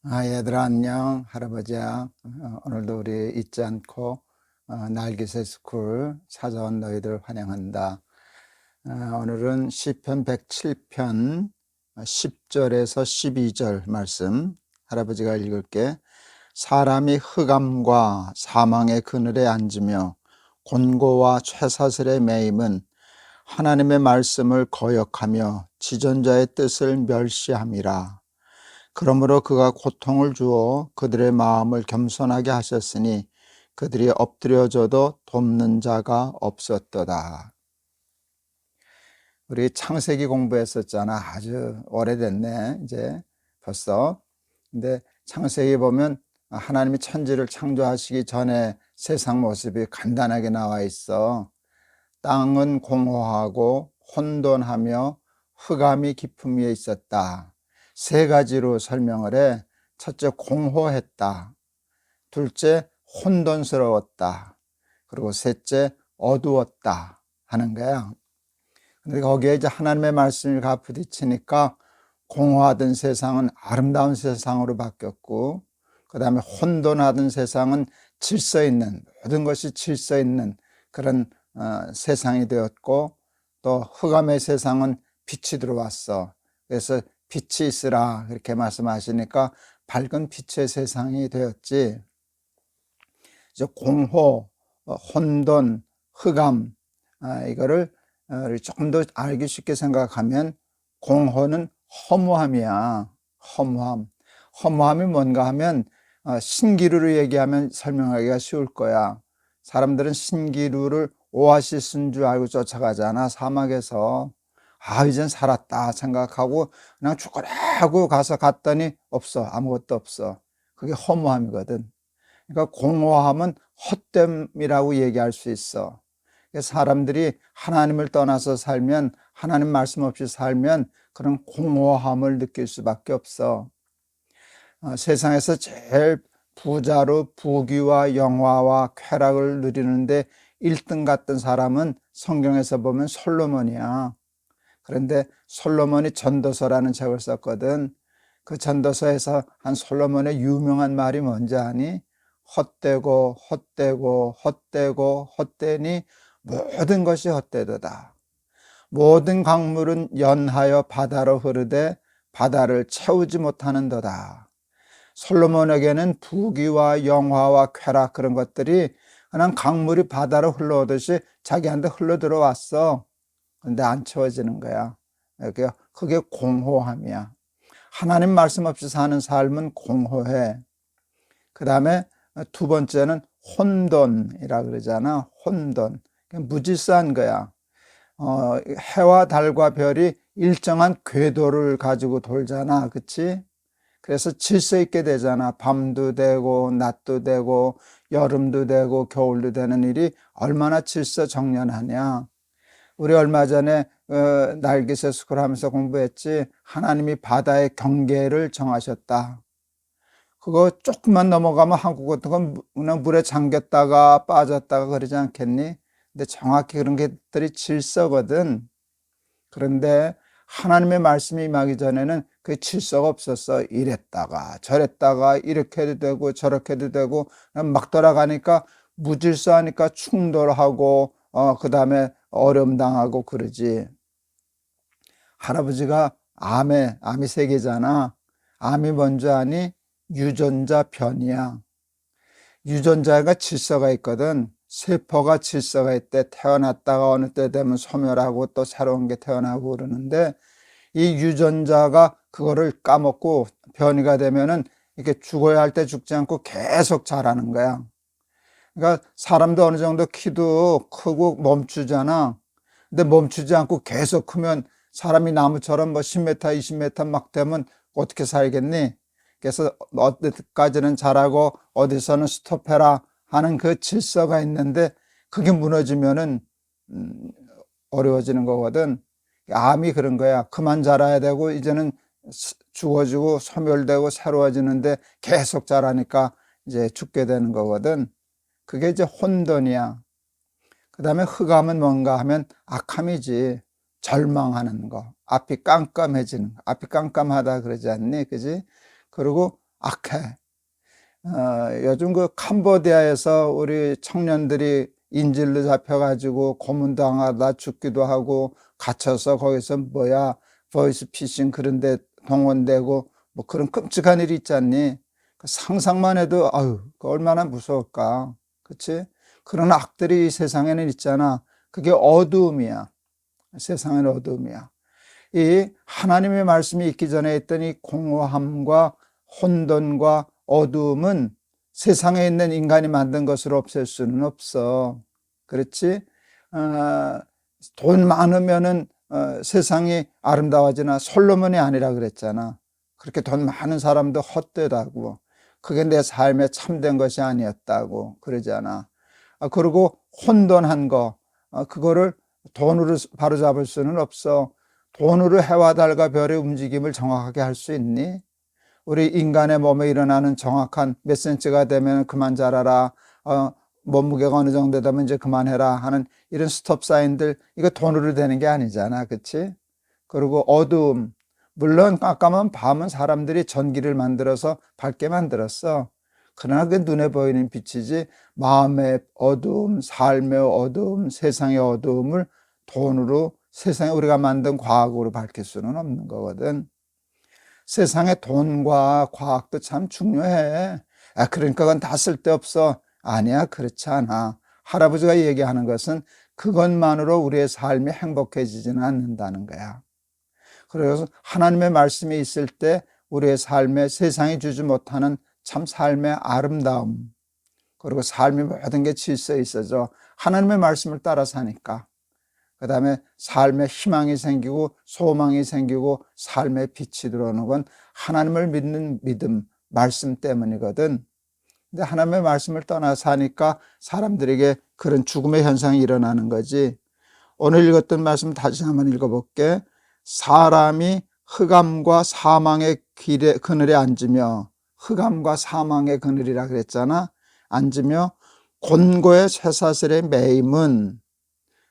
얘들아, 안녕. 할아버지야. 오늘도 우리 잊지 않고 날개새 스쿨 찾아온 너희들 환영한다. 오늘은 시편 107편 10절에서 12절 말씀 할아버지가 읽을게. 사람이 흑암과 사망의 그늘에 앉으며 곤고와 쇠사슬에 매임은 하나님의 말씀을 거역하며 지존자의 뜻을 멸시함이라. 그러므로 그가 고통을 주어 그들의 마음을 겸손하게 하셨으니 그들이 엎드려져도 돕는 자가 없었도다. 우리 창세기 공부했었잖아. 아주 오래됐네 이제 벌써. 근데 창세기 보면 하나님이 천지를 창조하시기 전에 세상 모습이 간단하게 나와 있어. 땅은 공허하고 혼돈하며 흑암이 깊음 위에 있었다. 세 가지로 설명을 해. 첫째, 공허했다. 둘째, 혼돈스러웠다. 그리고 셋째, 어두웠다 하는 거야. 근데 거기에 이제 하나님의 말씀이 부딪히니까 공허하던 세상은 아름다운 세상으로 바뀌었고, 그 다음에 혼돈하던 세상은 질서 있는, 모든 것이 질서 있는 그런 세상이 되었고, 또 흑암의 세상은 빛이 들어왔어. 그래서 빛이 있으라 그렇게 말씀하시니까 밝은 빛의 세상이 되었지. 이제 공허, 혼돈, 흑암, 이거를 조금 더 알기 쉽게 생각하면 공허는 허무함이야. 허무함. 허무함이 뭔가 하면 신기루를 얘기하면 설명하기가 쉬울 거야. 사람들은 신기루를 오아시스인 줄 알고 쫓아가잖아. 사막에서. 이젠 살았다 생각하고 그냥 죽어라 하고 갔더니 없어. 아무것도 없어. 그게 허무함이거든. 그러니까 공허함은 헛됨이라고 얘기할 수 있어. 사람들이 하나님을 떠나서 살면, 하나님 말씀 없이 살면 그런 공허함을 느낄 수밖에 없어. 세상에서 제일 부자로 부귀와 영화와 쾌락을 누리는데 1등 같던 사람은 성경에서 보면 솔로몬이야. 그런데 솔로몬이 전도서라는 책을 썼거든. 그 전도서에서 한 솔로몬의 유명한 말이 뭔지 아니? 헛되고 헛되고 헛되고 헛되니 모든 것이 헛되도다. 모든 강물은 연하여 바다로 흐르되 바다를 채우지 못하는도다. 솔로몬에게는 부귀와 영화와 쾌락 그런 것들이 그냥 강물이 바다로 흘러오듯이 자기한테 흘러 들어왔어. 근데 안 채워지는 거야. 그게 공허함이야. 하나님 말씀 없이 사는 삶은 공허해. 그 다음에 두 번째는 혼돈이라 그러잖아. 혼돈. 무질서한 거야. 해와 달과 별이 일정한 궤도를 가지고 돌잖아. 그치? 그래서 질서 있게 되잖아. 밤도 되고 낮도 되고 여름도 되고 겨울도 되는 일이 얼마나 질서 정연하냐. 우리 얼마 전에 날개새 스쿨 하면서 공부했지. 하나님이 바다의 경계를 정하셨다. 그거 조금만 넘어가면 한국 같은 건 그냥 물에 잠겼다가 빠졌다가 그러지 않겠니? 근데 정확히 그런 것들이 질서거든. 그런데 하나님의 말씀이 임하기 전에는 그 질서가 없었어. 이랬다가 저랬다가 이렇게도 되고 저렇게도 되고 막 돌아가니까 무질서하니까 충돌하고 그 다음에 어려움 당하고 그러지. 할아버지가 암이 세 개잖아. 암이 뭔지 아니? 유전자 변이야. 유전자가 질서가 있거든. 세포가 질서가 있대. 태어났다가 어느 때 되면 소멸하고 또 새로운 게 태어나고 그러는데 이 유전자가 그거를 까먹고 변이가 되면은 이렇게 죽어야 할 때 죽지 않고 계속 자라는 거야. 그러니까 사람도 어느 정도 키도 크고 멈추잖아. 근데 멈추지 않고 계속 크면 사람이 나무처럼 뭐 10m, 20m 막 되면 어떻게 살겠니? 그래서 어디까지는 자라고 어디서는 스톱해라 하는 그 질서가 있는데 그게 무너지면은 어려워지는 거거든. 암이 그런 거야. 그만 자라야 되고 이제는 죽어지고 소멸되고 새로워지는데 계속 자라니까 이제 죽게 되는 거거든. 그게 이제 혼돈이야. 그 다음에 흑암은 뭔가 하면 악함이지. 절망하는 거. 앞이 깜깜해지는 거. 앞이 깜깜하다 그러지 않니? 그지? 그리고 악해. 요즘 그 캄보디아에서 우리 청년들이 인질로 잡혀가지고 고문당하다 죽기도 하고 갇혀서 거기서 보이스피싱 그런 데 동원되고 뭐 그런 끔찍한 일이 있잖니. 그 상상만 해도 아유, 그 얼마나 무서울까. 그치? 그런 악들이 이 세상에는 있잖아. 그게 어두움이야. 세상에는 어두움이야. 이 하나님의 말씀이 있기 전에 있던 이 공허함과 혼돈과 어두움은 세상에 있는 인간이 만든 것으로 없앨 수는 없어. 그렇지? 돈 많으면은 세상이 아름다워지나 솔로몬이 아니라 그랬잖아. 그렇게 돈 많은 사람도 헛되다고. 그게 내 삶에 참된 것이 아니었다고 그러잖아. 그리고 혼돈한 거, 그거를 돈으로 바로잡을 수는 없어. 돈으로 해와 달과 별의 움직임을 정확하게 할 수 있니? 우리 인간의 몸에 일어나는 정확한 몇 센치가 되면 그만 자라라, 몸무게가 어느 정도 되면 이제 그만해라 하는 이런 스톱 사인들, 이거 돈으로 되는 게 아니잖아. 그치? 그리고 어두움, 물론 깜깜한 밤은 사람들이 전기를 만들어서 밝게 만들었어. 그러나 그 눈에 보이는 빛이지, 마음의 어두움, 삶의 어두움, 세상의 어두움을 돈으로, 세상에 우리가 만든 과학으로 밝힐 수는 없는 거거든. 세상에 돈과 과학도 참 중요해. 그러니까 그건 다 쓸데없어. 아니야, 그렇지 않아. 할아버지가 얘기하는 것은 그것만으로 우리의 삶이 행복해지지는 않는다는 거야. 그래서 하나님의 말씀이 있을 때 우리의 삶에 세상이 주지 못하는 참 삶의 아름다움, 그리고 삶의 모든 게 질서에 있어져. 하나님의 말씀을 따라 사니까. 그 다음에 삶에 희망이 생기고 소망이 생기고 삶에 빛이 들어오는 건 하나님을 믿는 믿음, 말씀 때문이거든. 근데 하나님의 말씀을 떠나 사니까 사람들에게 그런 죽음의 현상이 일어나는 거지. 오늘 읽었던 말씀 다시 한번 읽어볼게. 사람이 흑암과 사망의 그늘에 앉으며, 흑암과 사망의 그늘이라 그랬잖아. 앉으며 곤고의 쇠사슬에 매임은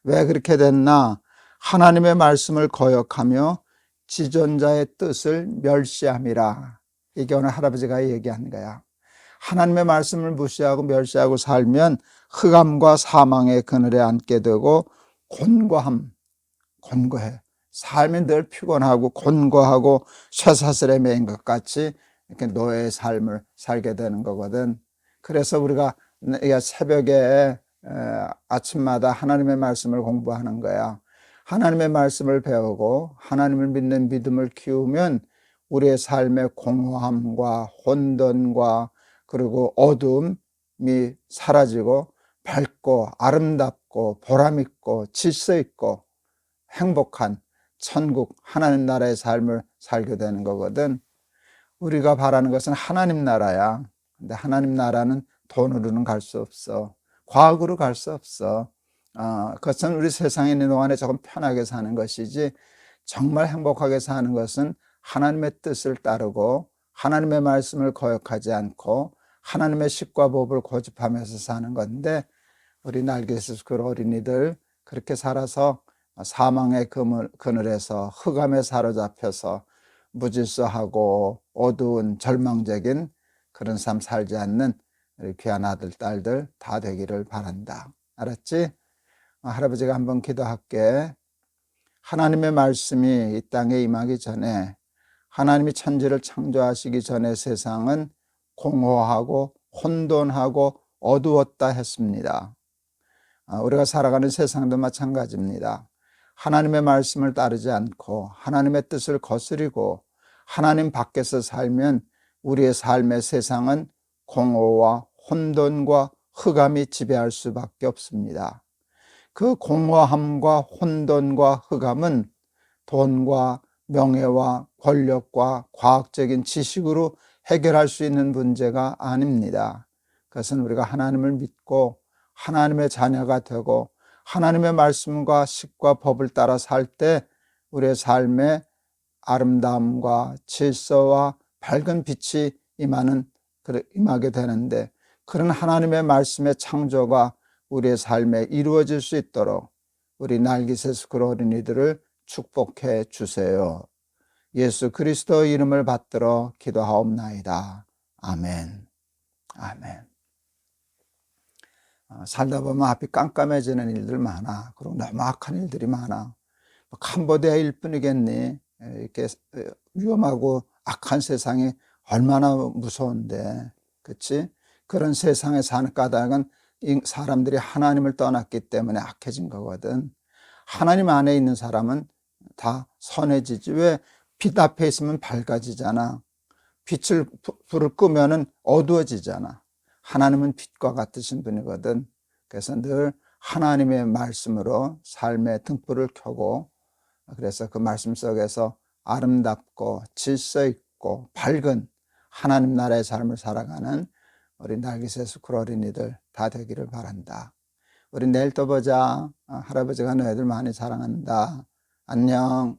왜 그렇게 됐나? 하나님의 말씀을 거역하며 지존자의 뜻을 멸시함이라. 이게 오늘 할아버지가 얘기한 거야. 하나님의 말씀을 무시하고 멸시하고 살면 흑암과 사망의 그늘에 앉게 되고 곤고해. 삶이 늘 피곤하고 곤고하고 쇠사슬에 매인 것 같이 이렇게 노예의 삶을 살게 되는 거거든. 그래서 우리가 새벽에 아침마다 하나님의 말씀을 공부하는 거야. 하나님의 말씀을 배우고 하나님을 믿는 믿음을 키우면 우리의 삶의 공허함과 혼돈과 그리고 어두움이 사라지고 밝고 아름답고 보람있고 질서있고 행복한 천국 하나님 나라의 삶을 살게 되는 거거든. 우리가 바라는 것은 하나님 나라야. 근데 하나님 나라는 돈으로는 갈 수 없어. 과학으로 갈 수 없어. 그것은 우리 세상에 있는 동안에 조금 편하게 사는 것이지, 정말 행복하게 사는 것은 하나님의 뜻을 따르고 하나님의 말씀을 거역하지 않고 하나님의 식과 법을 고집하면서 사는 건데, 우리 날개에서 그 어린이들 그렇게 살아서 사망의 그늘에서 흑암에 사로잡혀서 무질서하고 어두운 절망적인 그런 삶 살지 않는 우리 귀한 아들, 딸들 다 되기를 바란다. 알았지? 할아버지가 한번 기도할게. 하나님의 말씀이 이 땅에 임하기 전에, 하나님이 천지를 창조하시기 전에 세상은 공허하고 혼돈하고 어두웠다 했습니다. 우리가 살아가는 세상도 마찬가지입니다. 하나님의 말씀을 따르지 않고 하나님의 뜻을 거스리고 하나님 밖에서 살면 우리의 삶의 세상은 공허와 혼돈과 흑암이 지배할 수밖에 없습니다. 그 공허함과 혼돈과 흑암은 돈과 명예와 권력과 과학적인 지식으로 해결할 수 있는 문제가 아닙니다. 그것은 우리가 하나님을 믿고 하나님의 자녀가 되고 하나님의 말씀과 식과 법을 따라 살 때 우리의 삶에 아름다움과 질서와 밝은 빛이 임하게 되는데, 그런 하나님의 말씀의 창조가 우리의 삶에 이루어질 수 있도록 우리 날깃의 그 어린이들을 축복해 주세요. 예수 그리스도의 이름을 받들어 기도하옵나이다. 아멘. 아멘. 살다 보면 앞이 깜깜해지는 일들 많아. 그리고 너무 악한 일들이 많아. 캄보디아일 뿐이겠니? 이렇게 위험하고 악한 세상이 얼마나 무서운데, 그치? 그런 세상에 사는 까닭은 이 사람들이 하나님을 떠났기 때문에 악해진 거거든. 하나님 안에 있는 사람은 다 선해지지. 왜? 빛 앞에 있으면 밝아지잖아. 불을 끄면은 어두워지잖아. 하나님은 빛과 같으신 분이거든. 그래서 늘 하나님의 말씀으로 삶의 등불을 켜고, 그래서 그 말씀 속에서 아름답고 질서 있고 밝은 하나님 나라의 삶을 살아가는 우리 날개새 스쿨 어린이들 다 되기를 바란다. 우리 내일 또 보자. 할아버지가 너희들 많이 사랑한다. 안녕.